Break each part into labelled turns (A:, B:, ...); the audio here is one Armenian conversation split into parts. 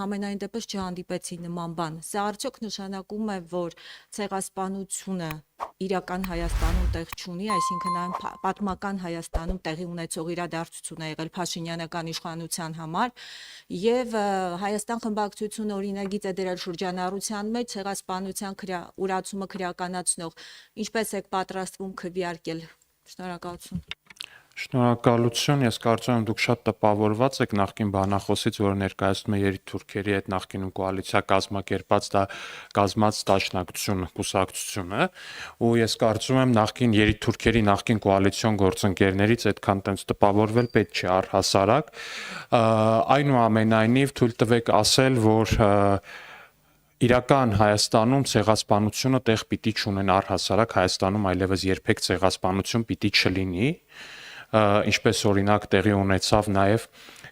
A: համենայն դեպս չհանդիպեցի նման բան։ Սա արդյոք նշանակում է, որ ցեղասպանությունը իրական Հայաստանում տեղ չունի, այսինքն այն պատմական Հայաստանում տեղի ունեցող իրադարձություն է եղել Փաշինյանական իշխանության համար, եւ Հայաստան խմբակցությունը օրինագիծ է դրել շրջանառության մեջ ցեղասպանության ուրացումը քրեականացնող, ինչպես եք պատրաստվում քվեարկել։ Շնորհակալություն։
B: Շնորհակալություն, ես կարծում եմ դուք շատ տպավորված եք նախկին բանախոսից, որը ներկայացնում է երիտթուրքերի հետ նախկինում կոալիցիա կազմակերպած դա կազմած դաշնակցություն կուսակցությունը, ու ես կարծում եմ նախկին երիտթուրքերի նախկին կոալիցիոն գործընկերներից այդքան տենց տպավորվել պետք չէ առհասարակ, այնուամենայնիվ թույլ տվեք ասել, որ իրական Հայաստանում ցեղասպանությունը տեղ պիտի չունեն առհասարակ Հայաստանում այլևս երբեք ցեղասպանություն պիտի չլինի, ինչպես օրինակ տեղի ունեցավ նաև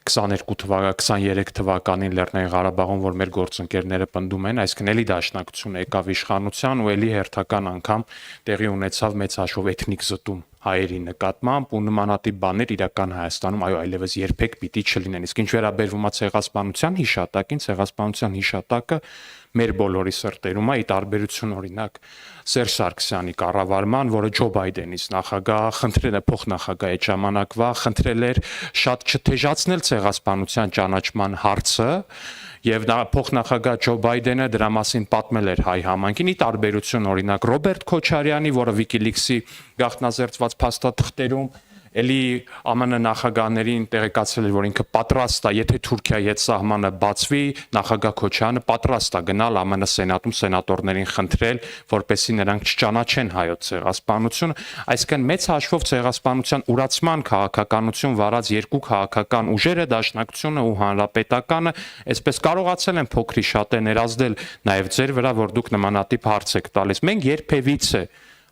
B: 23 թվականին Լեռնային Ղարաբաղում, որ մեր գործընկերները պնդում են, այսինքն էլի դաշնակցություն եկավ իշխանության ու էլի հերթական անգամ տեղի ունեցավ մեծ հաշվով էթնիկ զտում հայերի նկատմամբ ու նմանատիպ բաներ իրական Հայաստանում այլևս երբեք պիտի չլինեն։ Իսկ ինչ վերաբերվում է ցեղասպանության հիշատակին, ցեղասպանության հիշատակը մեր բոլորի սրտերում է, ի տարբերություն օրինակ Սերժ Սարգսյանի կառավարման, որը Ջո Բայդենից նախագահ խնդրել է փոխնախագահ այդ ժամանակվա, խնդրել էր շատ չթեժացնել ցեղասպանության ճանաչման հարցը, եւ նա փոխնախագահ Ջո Բայդենը դրա մասին պատմել էր հայ համայնքին, ի տարբերություն օրինակ Ռոբերտ Քոչարյանի, որը Wikileaks-ի գաղտնազերծված փաստաթղթերում էլի ԱՄՆ նախագահներին տեղեկացրել էր, որ ինքը պատրաստ է, եթե Թուրքիայի հետ սահմանը բացվի, նախագահ Քոչարյանը պատրաստ է գնալ ԱՄՆ սենատում սենատորներին խնդրել, որպեսզի նրանք չճանաչեն հայոց ցեղասպանությունը, այսինքն մեծ հաշվով ցեղասպանության ուրացման քաղաքականություն վարած երկու քաղաքական ուժերը, Դաշնակցությունը ու Հանրապետականը, այսպես կարողացել են փոքրի շատ է ներազդել նաև ձեր վրա, որ դուք նմանատիպ հարց եք տալիս։ Մենք երբևիցե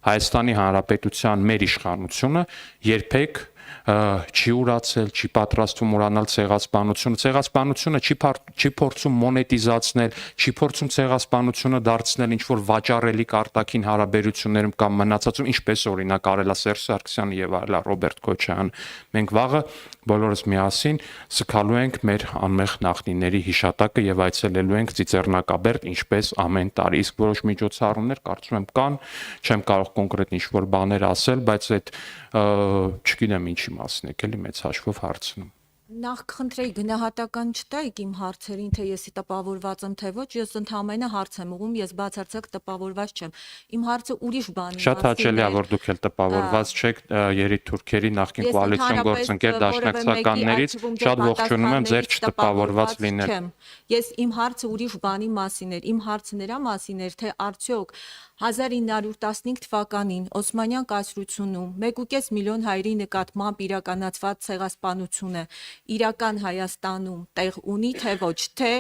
B: Հայաստանի Հանրապետության մեր իշխանությունը երբեք չի ուրացել, չի պատրաստվում ուրանալ ցեղասպանությունը, ցեղասպանությունը չի փորձում մոնետիզացնել, չի փորձում ցեղասպանությունը դարձնել ինչ-որ վաճառելի արտաքին հարաբերություններում կամ մնացածում, ինչպես օրինակ արել է Սերժ Սարգսյանը եւ այլ Ռոբերտ Քոչարյանը։ Մենք վաղը բոլորս միասին սգալու ենք մեր անմեղ նախնիների հիշատակը եւ այցելելու ենք Ծիծեռնակաբերդ, ինչպես ամեն տարի։ Իսկ որոշ միջոցառումներ կարծում եմ կան, չեմ կարող կոնկրետ ինչ-որ բաներ ասել, բայց այդ չգիտեմ ինչի մասին եք էլի մեծ հաշվով հարցնում։
A: Նախ խնդրեի գնահատական չտայիք իմ հարցերին, թե ես տպավորված եմ, թե ոչ, ես ընդհանրապես հարց եմ ուղում, ես բացարձակ տպավորված չեմ։ Իմ հարցը ուրիշ բանի մասին է։
B: Շատ հաճելի է, որ դուք էլ տպավորված չեք երիտթուրքերի նախկին կոալիցիոն գործընկեր դաշնակցականներից, շատ ողջունում եմ ձեր չտպավորված լինել։
A: Ես իմ հարցը ուրիշ բանի մասին էր, իմ հարցը նրա մասին էր, թե արդյոք 1915 թվականին Օսմանյան կայսրությունում 1.5 միլիոն հայերի նկատմամբ իրականացված ցեղասպանությունը իրական Հայաստանում տեղ ունի, թե ոչ, թե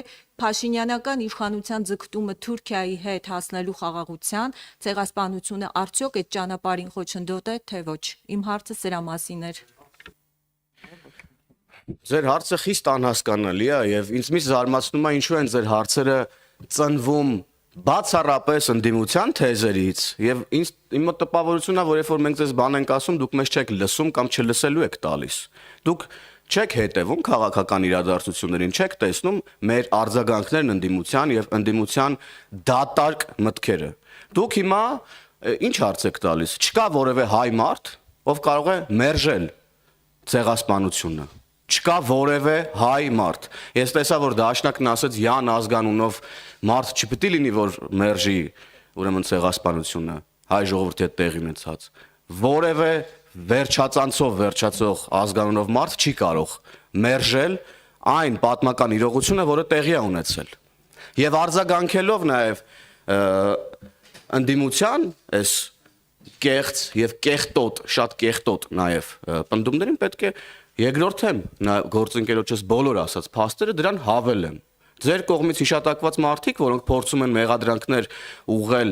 A: Փաշինյանական իշխանության ձգտումը Թուրքիայի հետ հասնելու խաղաղության ցեղասպանությունը արդյոք այդ ճանապարհին խոչընդոտ է, թե ոչ։ Իմ հարցը սրա մասին էր։
C: Ձեր հարցը խիստ անհասկանալի է եւ ինձ միշտ զարմացնում է ինչու են ձեր հարցերը ծնվում բացառապես ընդդիմության թեզերից եւ իմ մոտ տպավորությունն է, որ երբ որ մենք ձեզ բան ենք ասում, դուք մեզ չեք լսում կամ չլսելու եք տալիս։ Դուք չեք հետևում քաղաքական իրադարձություններին, չեք տեսնում մեր արձագանքներն ընդդիմության եւ ընդդիմության դատարկ մտքերը։ Դուք հիմա ինչ հարց եք տալիս։ Չկա որևէ հայ մարդ, ով կարող է մերժել ցեղասպանությունը։ Չկա որևէ հայ մարդ։ Ես տեսա, որ Դաշնակն ասեց Յան ազգանունով մարդ չպիտի լինի, որ մերժի ուրեմն ցեղասպանությունը հայ ժողովրդի հետ տեղի ունեցած։ Որևէ վերջածանցով վերջացող ազգանունով մարդ չի կարող մերժել այն պատմական իրողությունը, որը տեղի է ունեցել։ Եվ արձագանքելով նաև ընդդիմության այս կեղծ եւ կեղտոտ, շատ կեղտոտ նաև պնդումներին պետք է երկրորդեմ գործընկերոջս բոլոր ասած փաստերը դրան հավելեմ։ Ձեր կողմից հիշատակված մարդիկ, որոնք փորձում են մեղադրանքներ ուղղել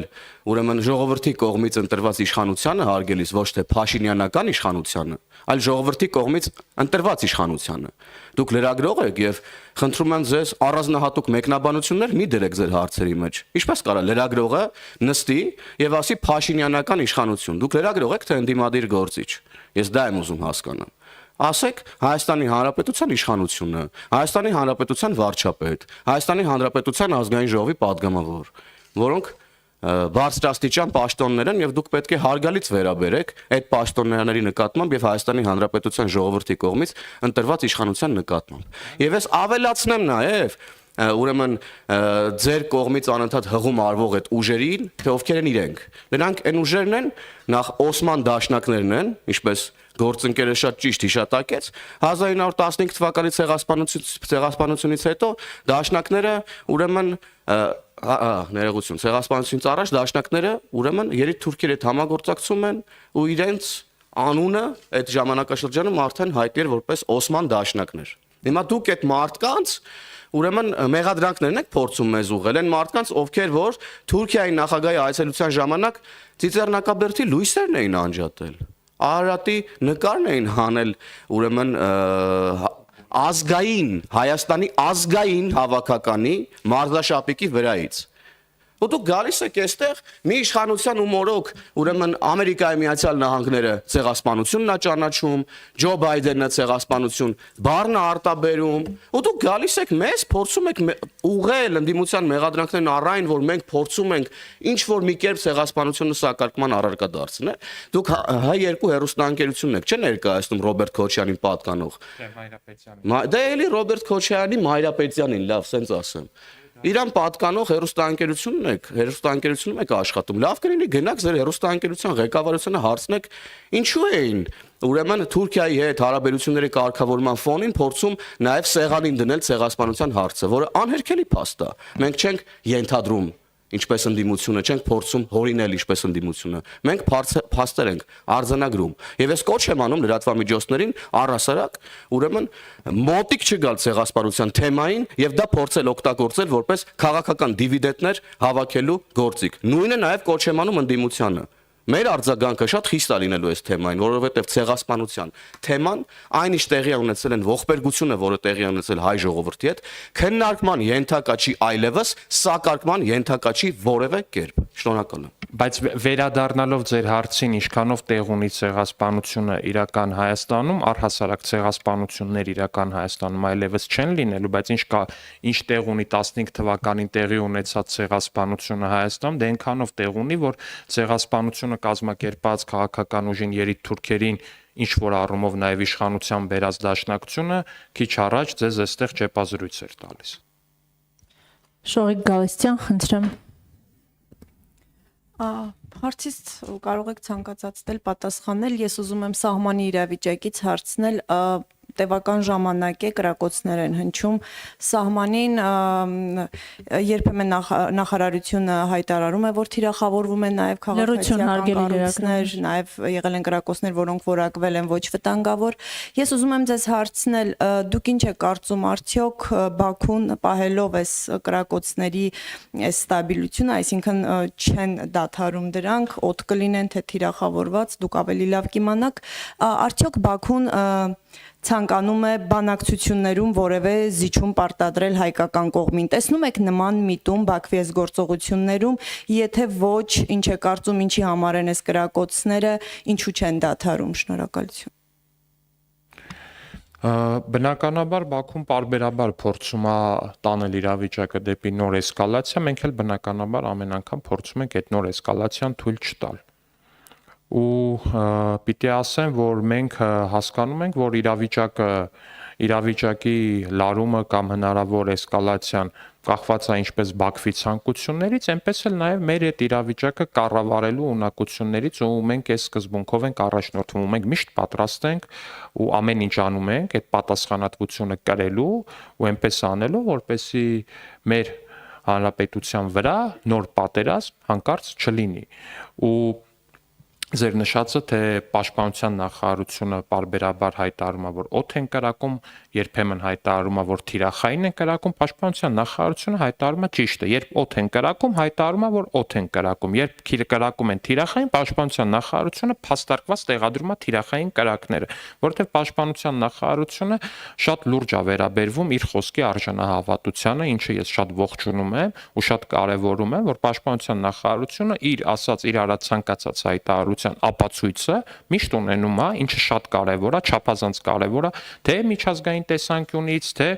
C: ուրեմն ժողովրդի կողմից ընտրված իշխանությանը հարգելիս, ոչ թե Փաշինյանական իշխանությանը, այլ ժողովրդի կողմից ընտրված իշխանությանը։ Դուք լրագրող եք եւ խնդրում եմ ձեզ առանձնահատուկ մեկնաբանություններ մի դրեք ձեր հարցերի մեջ։ Ինչպես կարա լրագրողը նստի եւ ասի Փաշինյանական իշխանություն։ Դուք լրագրող եք թե ընդդիմադիր գործիչ։ Ես դա եմ ուզում հասկանալ։ ասեք Հայաստանի Հանրապետության իշխանությունը, Հայաստանի Հանրապետության վարչապետ, Հայաստանի Հանրապետության ազգային ժողովի падգամավոր, որոնք բարձրաստիճան պաշտոններ են եւ դուք պետք է հարգալից վերաբերեք այդ պաշտոնյաների նկատմամբ եւ Հայաստանի Հանրապետության ժողովրդի կողմից ընտրված իշխանության նկատմամբ։ Եվ ես ավելացնեմ նաեւ ուրեմն ձեր կողմից անընդհատ հղում արվող այդ ուժերին, թե ովքեր են իրենք։ Նրանք այն ուժերն են, նախ Օսման դաշնակներն են, ինչպես գործընկերը շատ ճիշտ հիշատակեց, 1915 թվականի ցեղասպանությունից հետո դաշնակները ուրեմն ներողություն, ցեղասպանությունից առաջ դաշնակները ուրեմն երիտթուրքերի հետ համագործակցում են ու իրենց անունը այդ ժամանակաշրջանում արդեն հայտի էր որպես Օսման դաշնակներ։ Հիմա դուք այդ մարդկանց ուրեմն մեղադրանքներն եք փորձում մեզ ուղղել են մարդկանց, ովքեր որ Թուրքիայի նախագահի այցելության ժամանակ Ծիծեռնակաբերդի լույսերն էին անջատել։ Արարատի նկարն էին հանել ուրեմն ազգային Հայաստանի ազգային հավաքականի մարզաշապիկի վրայից։ Ու դուք գալիս եք այստեղ մի իշխանության ու մորոք ուրեմն Ամերիկայի Միացյալ Նահանգները ցեղասպանությունն է ճանաչում, Ջո Բայդենը ցեղասպանություն, բառն արտաբերում, ու դուք գալիս եք մեզ փորձում եք ուղղել ընդդիմության մեղադրանքներն առայն, որ մենք փորձում ենք ինչ որ մի կերպ ցեղասպանությունը սակարկման առարկա դարձնել։ Դուք Հայ2 հեռուստաընկերությունն եք, չէ՞ ներկայացնում Ռոբերտ Քոչյանին պատկանող։ Դե էլի Ռոբերտ Քոչյանի Մայրապետյանին, լավ, սենց ասեմ։ Իրան պատկանող հերոստանգերությունում եք աշխատում։ Լավ կլինի գնաք ձեր հերոստանգերության ղեկավարությանը հարցնեք ինչու էին ուրեմն Թուրքիայի հետ հարաբերությունների կարգավորման ֆոնին փորձում նաև սեղանին դնել ցեղասպանության հարցը, որը անհերքելի փաստ է։ Մենք չենք ենթադրում ինչպես ընդդիմությունը, չենք փորձում հորինել ինչպես ընդդիմությունը։ Մենք փաստեր ենք արձանագրում։ Եվ ես կոչ եմ անում լրատվամիջոցներին առհասարակ ուրեմն մոտիկ չգալ ցեղասպանության թեմային եւ դա փորձել օգտագործել որպես քաղաքական դիվիդենտներ հավաքելու գործիք։ Նույնը նաեւ կոչ եմ անում ընդդիմությանը։ Մեր արձագանքը շատ խիստ է լինելու այս թեմային, որովհետև ցեղասպանության թեման այնիշ տեղի ունեցել են ողբերգությունը, որը տեղի ունեցել հայ ժողովրդի հետ, քննարկման ենթակա չի այլևս, սակարկման ենթակա չի որևէ կերպ։ Շնորհակալ եմ։
B: Բայց վերադառնալով ձեր հարցին, ինչքանով տեղ ունի ցեղասպանությունը իրական Հայաստանում, առհասարակ ցեղասպանություններ իրական Հայաստանում այլևս չեն լինելու, բայց ինչ տեղ ունի 15 թվականին տեղի ունեցած ցեղասպանությունը Հայաստանում, դե այնքանով տեղ ունի, որ ցեղասպանությունը կազմակերպած քաղաքական ուժին երիտթուրքերին ինչ որ առումով նաև իշխանության բերած դաշնակցությունը քիչ առաջ ձեզ այստեղ ճեպազրույց էր տալիս։
D: Շողիկ Գալստյան, խնդրեմ։
A: Հարցից կարող եք ցանկացածել պատասխանել, ես ուզում եմ սահմանի իրավիճակից հարցնել տևական ժամանակ է կրակոցներ են հնչում սահմանին երբեմն նախարարությունը հայտարարում է որ թիրախավորվում են նաև քաղաքացիական կառույցներ, նաև եղել են կրակոցներ, որոնք որակվել են ոչ վտանգավոր։ Ես ուզում եմ ձեզ հարցնել, դուք ինչ եք կարծում, արդյոք Բաքուն պահելով այս կրակոցների այս ստաբիլությունը, այսինքն չեն դադարում դրանք, օդ կլինեն թե թիրախավորված, դուք ավելի լավ կիմանաք, արդյոք Բաքուն ցանկանում է բանակցություններում որևէ զիջում պարտադրել հայկական կողմին։ Տեսնում եք նման միտում Բաքվի այս գործողություններում, եթե ոչ, ինչ է կարծում, ինչի համար են այս կրակոցները, ինչու չեն դադարում։ Շնորհակալություն։
B: Բնականաբար Բաքուն պարբերաբար փորձում է տանել իրավիճակը դեպի նոր էսկալացիա, մենք էլ բնականաբար ամեն անգամ փորձում ենք այդ նոր էսկալացիան թույլ չտալ։ Ու պիտի ասեմ, որ մենք հասկանում ենք, որ իրավիճակի լարումը կամ հնարավոր էսկալացիան կախված է ինչպես Բաքվի ցանկություններից, այնպես էլ նաև մեր այդ իրավիճակը կառավարելու ունակություններից ու մենք այս սկզբունքով ենք առաջնորդվում, մենք միշտ պատրաստ ենք ու ամեն ինչ անում ենք այդ պատասխանատվությունը կրելու ու այնպես անելով, որպեսզի մեր հանրապետության վրա նոր պատերազմ հանկարծ չլինի։ Ու ձեր նշածը, թե պաշտպանության նախարարությունը պարբերաբար հայտարարում է, որ օդ են կրակում, երբեմն հայտարարում է, որ թիրախային են կրակում, պաշտպանության նախարարությունը հայտարարում է ճիշտը, երբ օդ են կրակում, հայտարարում է, որ օդ են կրակում, երբ կրակում են թիրախային, պաշտպանության նախարարությունը փաստարկված տեղադրում է թիրախային կրակները, որովհետև պաշտպանության նախարարությունը շատ լուրջ է վերաբերվում իր խոսքի արժանահավատությանը, ինչը ես շատ ողջունում եմ ու շատ կարևորում եմ, որ պաշտպանության նախարարությունը իր ասած իր արած ցանկացած հայտարարություն ցեղասպանության ապացույցը միշտ ունենում է, ինչը շատ կարևոր է, չափազանց կարևոր է, թե միջազգային տեսանկյունից, թե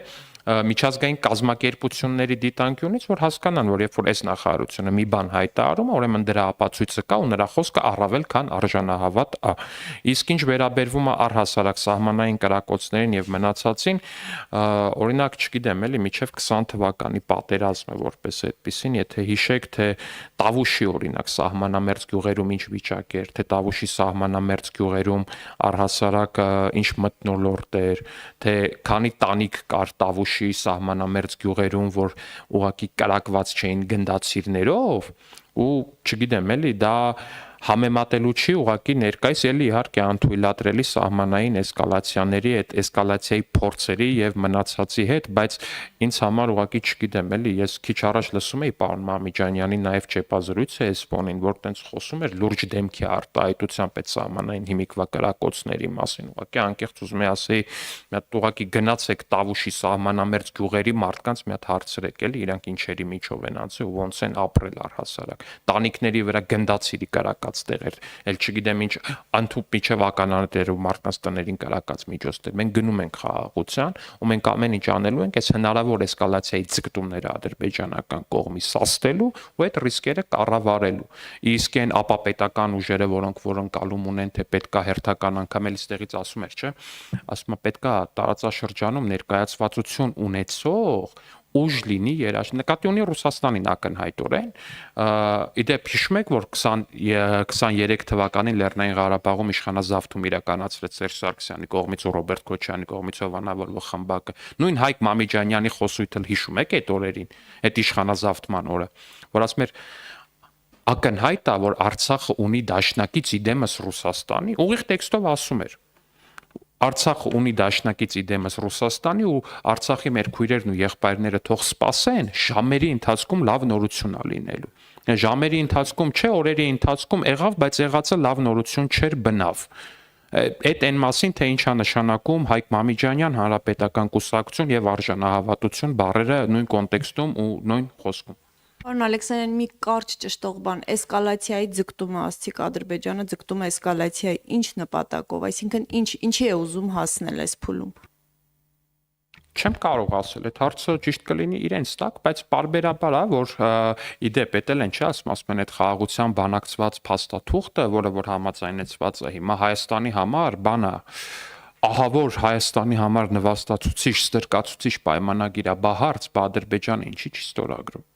B: միջազգային կազմակերպությունների դիտանկյունից, որ հասկանան, որ երբ որ այս նախարարությունը մի բան հայտարարում է, ուրեմն դրա ապացույցը կա ու նրա խոսքը առավել քան արժանահավատ է։ Իսկ ինչ վերաբերվում է առհասարակ սահմանային կրակոցներին եւ մնացածին, օրինակ, չգիտեմ, էլի միջև 20 թվականի պատերազմը որպես այդպեսին, եթե հիշեք, թե Տավուշի օրինակ սահմանամերձ գյուղերում ինչ վիճակ էր, թե Տավուշի սահմանամերձ գյուղերում առհասարակ ինչ մթնոլորտ էր, թե քանի տանիք կար Տավուշի սահմանամերձ գյուղերում, որ ուղակի կրակված չէին գնդացիրներով, ու չգիտեմ, էլի դա համեմատելու չի, ուղղակի ներկայիս էլի իհարկե անթույլատրելի սահմանային էսկալացիաների, այդ էսկալացիայի փորձերի եւ մնացածի հետ, բայց ինձ համար ուղղակի չգիտեմ, էլի ես քիչ առաջ լսում էի պարոն Մամիջանյանի նաեւ չեպազրույցը այս ֆոնին, որ տենց խոսում էր լուրջ դեմքի արտահայտությամբ այդ սահմանային հիմիկվա կրակոցների մասին, ուղղակի անկեղծ ուզում եմ ասեի, մի հատ ուղղակի գնացեք Տավուշի սահմանամերձ գյուղերի մարդկանց մի հատ հարցրեք, էլի իրանք ինչերի միջով են անցել ու ոնց են ապրել առհասարակ։ Տանիքների վրա գնդացիրի կրակած տեղեր, ել չգիտեմ ինչ անթուփ միջև ականանետերով մարդկանց տներին կրակած միջոցներ։ Մենք գնում ենք խաղաղության ու մենք ամեն ինչ անելու ենք այս հնարավոր էսկալացիայի ձգտումները ադրբեջանական կողմից սաստելու ու այդ ռիսկերը կառավարելու։ Իսկ այն ապապետական ուժերը, որոնք ընկալում ունեն, թե պետքա հերթական անգամ էլ ստեղից ասում էր, չէ, ասում է պետքա տարածաշրջանում ներկայացվածություն ունեցող ուժ լինի նկատի ունի Ռուսաստանին ակնհայտորեն, իդեպ հիշում եք, որ 23 թվականին Լեռնային Ղարաբաղում իշխանազավթում իրականացրեց Սերժ Սարգսյանի կողմից ու Ռոբերտ Քոչարյանի կողմից հովանավորվող խմբակը, նույն Հայկ Մամիջանյանի խոսույթը հիշում եք այդ օրերին, այդ իշխանազավթման օրը, որ ասում էր ակնհայտ է, որ Արցախը ունի դաշնակից իդեմս Ռուսաստանի, ուղիղ տեքստով ասում էր Արցախը ունի դաշնակից իդեմս Ռուսաստանի ու Արցախի մեր քույրերն ու եղբայրները թող սպասեն, ժամերի ընթացքում լավ նորություն ա լինելու։ Ժամերի ընթացքում չէ, օրերի ընթացքում եղավ, բայց եղածը լավ նորություն չէր բնավ։ Այդ այն մասին, թե ինչ է նշանակում Հայկ Մամիջանյան, Հանրապետական կուսակցություն եւ արժանահավատություն բառերը նույն կոնտեքստում ու նույն խոսքում։
A: Պարոն Ալեքսանյան, մի կարճ ճշտող բան, էսկալացիայի ձգտումը ասցիք Ադրբեջանը ձգտում է էսկալացիայի ինչ նպատակով, այսինքն ինչի է ուզում հասնել այս փուլում։
B: Չեմ կարող ասել, այդ հարցը ճիշտ կլինի իրենց տակ, բայց պարբերաբար է, որ իդեպ էտել են, չէ, ասում են այդ խաղաղության բանակցված փաստաթուղթը, որը որ համաձայնեցված է հիմա Հայաստանի համար, բանա ահավոր Հայաստանի համար նվաստացուցիչ, ստրկացուցիչ պայմանագիր է, բա հարց, բա Ադրբեջանը ինչի՞ չի ստորագրում։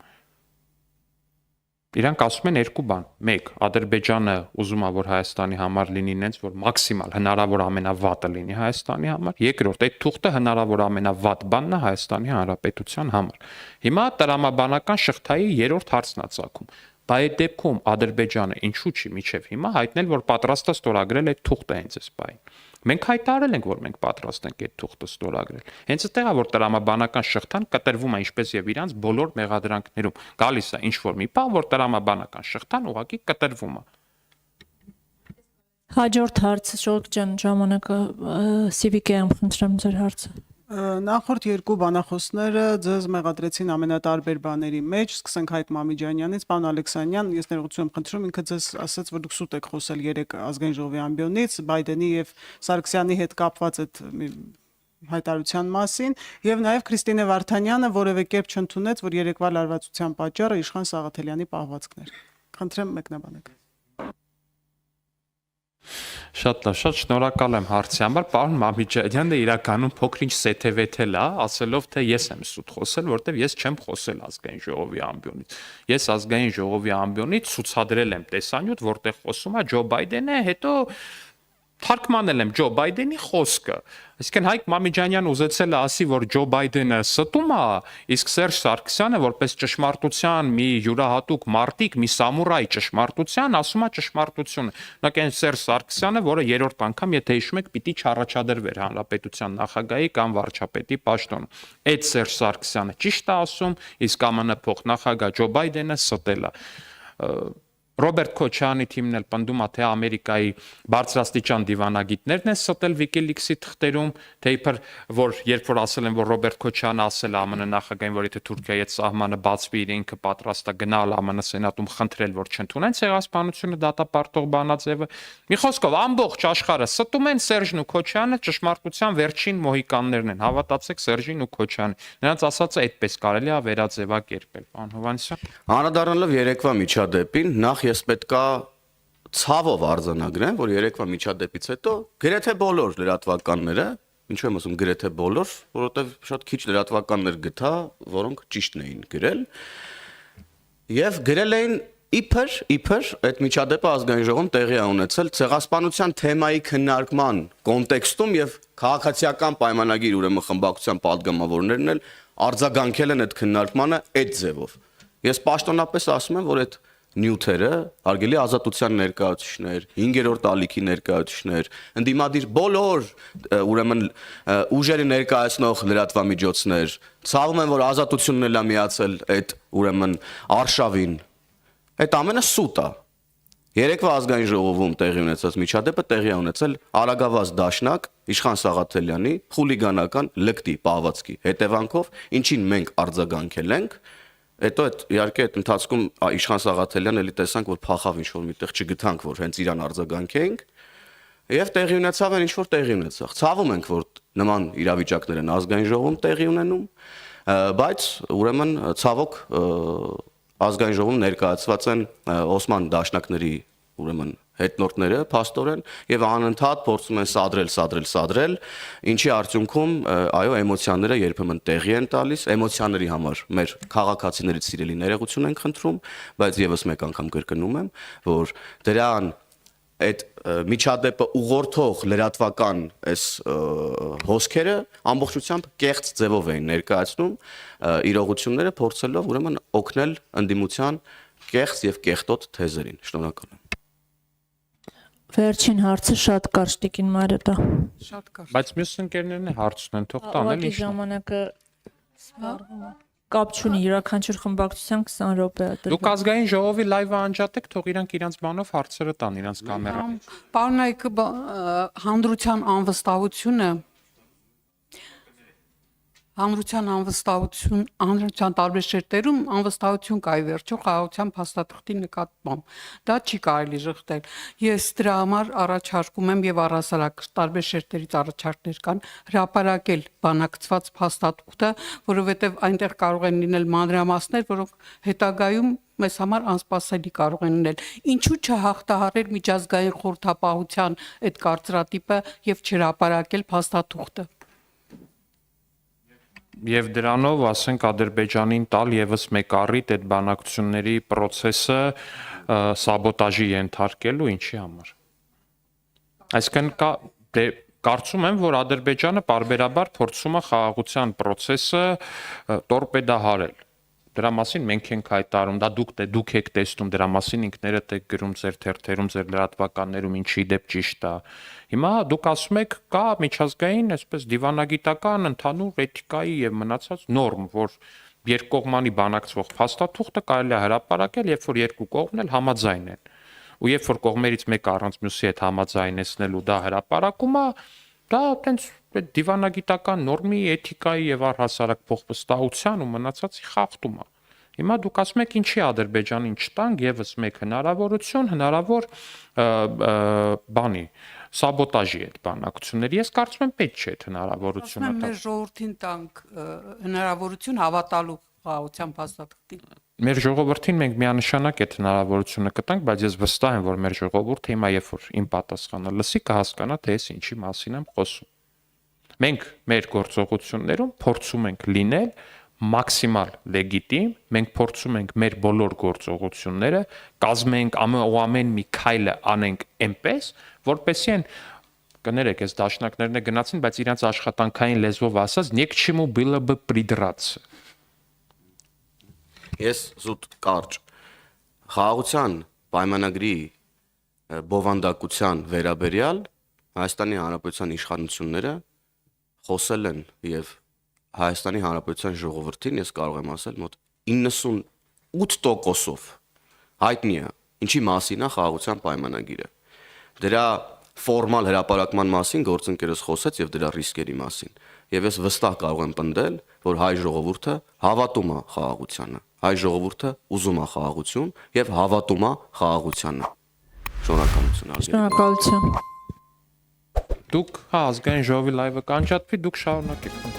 B: Իրանք ասում են երկու բան. մեկ, Ադրբեջանը ուզում է, որ Հայաստանի համար լինի նենց, որ մաքսիմալ հնարավոր ամենավատը լինի Հայաստանի համար։ Երկրորդ, այդ թուղթը հնարավոր ամենավատ բանն է Հայաստանի Հանրապետության համար։ Հիմա տրամաբանական շղթայի երրորդ հարցն է ծագում։ Բա այդ դեպքում Ադրբեջանը ինչու՞ չի միջև հիմա հայտնել, որ պատրաստ է ստորագրել այդ թուղթը հենց այս բային։ Մենք հայտարարել ենք, որ մենք պատրաստ ենք այդ թուղթը ստորագրել։ Հենց այդտեղ է, որ տրամաբանական շղթան կտրվում է ինչպես եւ իրանց բոլոր մեղադրանքներում։ Գալիս է ինչ որ մի բան, որ տրամաբանական շղթան ուղղակի կտրվում է։
D: Հաջորդ հարց, Շոլկ ջան, ժամանակը Civic-ը խնդրեմ ձեր հարցը։
E: Նախորդ երկու բանախոսները ձեզ մեղադրեցին ամենատարբեր բաների մեջ, սկսենք Հայկ Մամիջանյանից, պարոն Ալեքսանյան, ես ներողություն եմ խնդրում, ինքը ձեզ ասաց, որ դուք սուտ եք խոսել 3 ազգային ժողովի ամբիոնից, Բայդենի եւ Սարգսյանի հետ կապված այդ հայտարարության մասին, եւ նաեւ Քրիստինե Վարդանյանը որևէ կերպ չընդունեց, որ երեկվա լարվածության պատճառը Իշխան Սաղաթելյանի պահվածքն էր։ Խնդրեմ մեկնաբանեք։
B: Շատ լավ, շատ շնորհակալ եմ հարցի համար, պարոն Մամիջանյանը իրականում փոքրինչ սեթևեթել է, ասելով թե ես եմ սուտ խոսել, որտեվ ես չեմ խոսել ազգային ժողովի ամբիոնից։ Ես ազգային ժողովի ամբիոնից ցուցադրել եմ տեսանյութ, որտեղ խոսում է Ջո Բայդենը, հետո թարգմանել եմ Ջո Բայդենի խոսքը։ Այսինքն Հայկ Մամիջանյանը ուզեցել է ասի, որ Ջո Բայդենը ստում է, իսկ Սերժ Սարգսյանը որպես ճշմարտության մի յուրահատուկ մարտիկ, մի սամուրայ ճշմարտության, ասում է ճշմարտությունը։ Օրինակ այն Սերժ Սարգսյանը, որը երրորդ անգամ, եթե հիշում եք, պիտի չառաջադրվեր հանրապետության նախագահի կամ վարչապետի պաշտոնում։ Այդ Սերժ Սարգսյանը ճիշտ է ասում, իսկ ԱՄՆ փոխնախագահ Ջո Բայդենը ստել է։ Ռոբերտ Քոչյանի թիմն էլ պնդում է, թե Ամերիկայի բարձրաստիճան դիվանագիտներն են ստել WikiLeaks-ի թղթերում, թե իբր որ երբ որ ասել են, որ Ռոբերտ Քոչյանը ասել է ԱՄՆ նախագահին, որ եթե Թուրքիայի հետ սահմանը բացվի, իր ինքը պատրաստ է գնալ ԱՄՆ սենատում խնդրել, որ չընդունեն ցեղասպանությունը դատապարտող բանաձևը։ Մի խոսքով ամբողջ աշխարհը ստում են Սերժն ու Քոչյանը, ճշմարտության վերջին մոհիկաններն են։ Հավատացեք Սերժին ու Քոչյանին։ Նրանց ասածը այդպես կարելի է վերաձևակերպել, պարոն Հովհաննիսյան։
C: Անդրադառնալով երեկվա միջադեպին, նախ ես պետքա ցավով արձանագրեմ, որ երեկվա միջադեպից հետո գրեթե բոլոր լրատվականները, ինչու եմ ասում գրեթե բոլոր, որովհետև շատ քիչ լրատվականներ գտա, որոնք ճիշտն էին գրել, եւ գրել էին իբր այդ միջադեպը ազգային ժողովում տեղի է ունեցել ցեղասպանության թեմայի քննարկման կոնտեքստում եւ քաղաքացիական պայմանագիր ուրեմն խմբակցության падգամավորներն էլ արձագանքել են այդ քննարկմանը այդ ձևով։ Ես պաշտոնապես ասում եմ, որ այդ նյութերը, արգելի ազատության ներկայացուցիչներ, 5-րդ ալիքի ներկայացուցիչներ, ընդդիմադիր բոլոր ուրեմն ուժերի ներկայացնող լրատվամիջոցներ, ցավում են, որ ազատությունն էլ է միացել այդ ուրեմն արշավին։ Այդ ամենը սուտ է։ Երեկվա ազգային ժողովում տեղի ունեցած միջադեպը տեղի է ունեցել Արագավազ դաշնակ Իշխան Սաղաթելյանի խուլիգանական լկտի պահվածքի հետևանքով, ինչին մենք արձագանքել ենք։ Հետո այդ իհարկե այդ ընթացքում Իշխան Սաղաթելյանը էլի տեսանք, որ փախավ ինչ-որ միտեղ չգտանք, որ հենց իրան արձագանքեինք, եւ տեղի ունեցավ այն ինչ-որ տեղի ունեցավ։ Ցավում ենք, որ նման իրավիճակներ են ազգային ժողովում տեղի ունենում, բայց ուրեմն ցավոք ազգային ժողովում ներկայացված են Օսման դաշնակների ուրեմն հետնորդները փաստորեն եւ անընդհատ փորձում են սադրել, ինչի արդյունքում այո էմոցիաները երբեմն տեղի են տալիս, էմոցիաների համար մեր քաղաքացիներից սիրելի ներողություն ենք խնդրում, բայց եւս մեկ անգամ կրկնում եմ, որ դրան այդ միջադեպը ուղղորդող լրատվական այս հոսքերը ամբողջությամբ կեղծ ձևով էին ներկայացնում իրողությունները փորձելով ուրեմն օգնել ընդդիմության կեղծ եւ կեղտոտ թեզերին։ Շնորհակալ եմ։
D: Վերջին հարցը շատ կարճ տիկին Մարիետա։
E: Շատ կար։
B: Բայց մյուս ընկերներն է հարց ունեն, թող տան էլ
D: Ուղղակի
B: ինչ։
D: ժամանակը կապ չունի յուրաքանչյուր խմբակցության 20 րոպե է
B: Դուք ազգային ժողովի լայվը անջատեք, թող իրանք իրանց բանով հարցերը տան, իրանց կամերա։
F: Պարոն Այկը, հանրության հանրության տարբեր շերտերում անվստահություն կա ի վերջո խաղաղության փաստաթղթի նկատմամբ։ Դա չի կարելի շղթել։ Ես դրա համար առաջարկում եմ եւ առհասարակ տարբեր շերտերից առաջարկներ կան հրապարակել բանակցված փաստաթուղթը, որովհետեւ այնտեղ կարող են լինել մանրամասներ, որոնք հետագայում մեզ համար անսպասելի կարող են լինել։ Ինչու չհաղթահարել միջազգային խորհրդապահության այդ կարծրատիպը եւ չհրապարակել փաստաթուղթը։
B: Եվ դրանով, ասենք, Ադրբեջանին տալ եւս մեկ առիթ այդ բանակցությունների process-ը սաբոտաժի ենթարկելու ինչի համար։ Այսինքն կարծում եմ, որ Ադրբեջանը պարբերաբար փորձում է խաղաղության process-ը տորպեդահարել։ Դրա մասին մենք ենք հայտարարում, դա դուք եք տեսնում, դրա մասին ինքներդ եք գրում ձեր թերթերում, ձեր լրատվականներում, ինչի դեպ ճիշտ է։ Հիմա դուք ասում եք, կա միջազգային, այսպես դիվանագիտական ընդհանուր էթիկայի եւ մնացած նորմ, որ երկկողմանի բանակցվող փաստաթուղթը կարելի է հրապարակել, երբ որ երկու կողմն էլ համաձայն են։ Ու երբ որ կողմերից մեկը առանց մյուսի հետ համաձայնեցնելու դա հրապարակում է, դա այտենց դիվանագիտական նորմի, էթիկայի եւ առհասարակ փոխվստահության ու մնացածի խախտում է։ Հիմա դուք ասում եք ինչի Ադրբեջանին չտանք եւս մեկ հնարավորություն, հնարավոր բանի սաբոտաժի այդ բանակցությունների։ Ես կարծում եմ պետք չէ այդ հնարավորությունը տալ։
F: Մեր ժողովրդին տանք հնարավորություն հավատալու խաղաղության փաստաթղթին։
B: Մեր ժողովրդին մենք միանշանակ այդ հնարավորությունը կտանք, բայց ես վստահ եմ, որ մեր ժողովուրդը հիմա երբ որ իմ պատասխանը լսի կհասկանա, թե ես ինչի մասին եմ խոսում։ Մենք մեր գործողություններում փորձում ենք լինել մաքսիմալ լեգիտիմ, մենք փորձում ենք մեր բոլոր գործողությունները կազմենք ամեն մի քայլը անենք այնպես, որպեսզի այն կներեք, այս դաշնակներն գնացին, բայց իրանց աշխատանքային լեզվով ասած, «Ник к чему было бы придраться»։
C: Ես զուտ կարճ խաղաղության պայմանագրի բովանդակության վերաբերյալ Հայաստանի Հանրապետության իշխանությունները խոսել են եւ Հայաստանի Հանրապետության ժողովրդին ես կարող եմ ասել մոտ 98%-ով հայտնի է, ինչի մասին է խաղաղության պայմանագիրը։ Դրա ֆորմալ հրապարակման մասին գործընկերս խոսեց եւ դրա ռիսկերի մասին։ Եվ ես վստահ կարող եմ պնդել, որ հայ ժողովուրդը հավատում է խաղաղությանը։ Հայ ժողովուրդը ուզում է խաղաղություն եւ հավատում է խաղաղությանը։ Շնորհակալություն ազգային։
D: Շնորհակալություն։
B: Դուք ազգային ժողովի լայվը կանջատվի, դուք շարունակեք։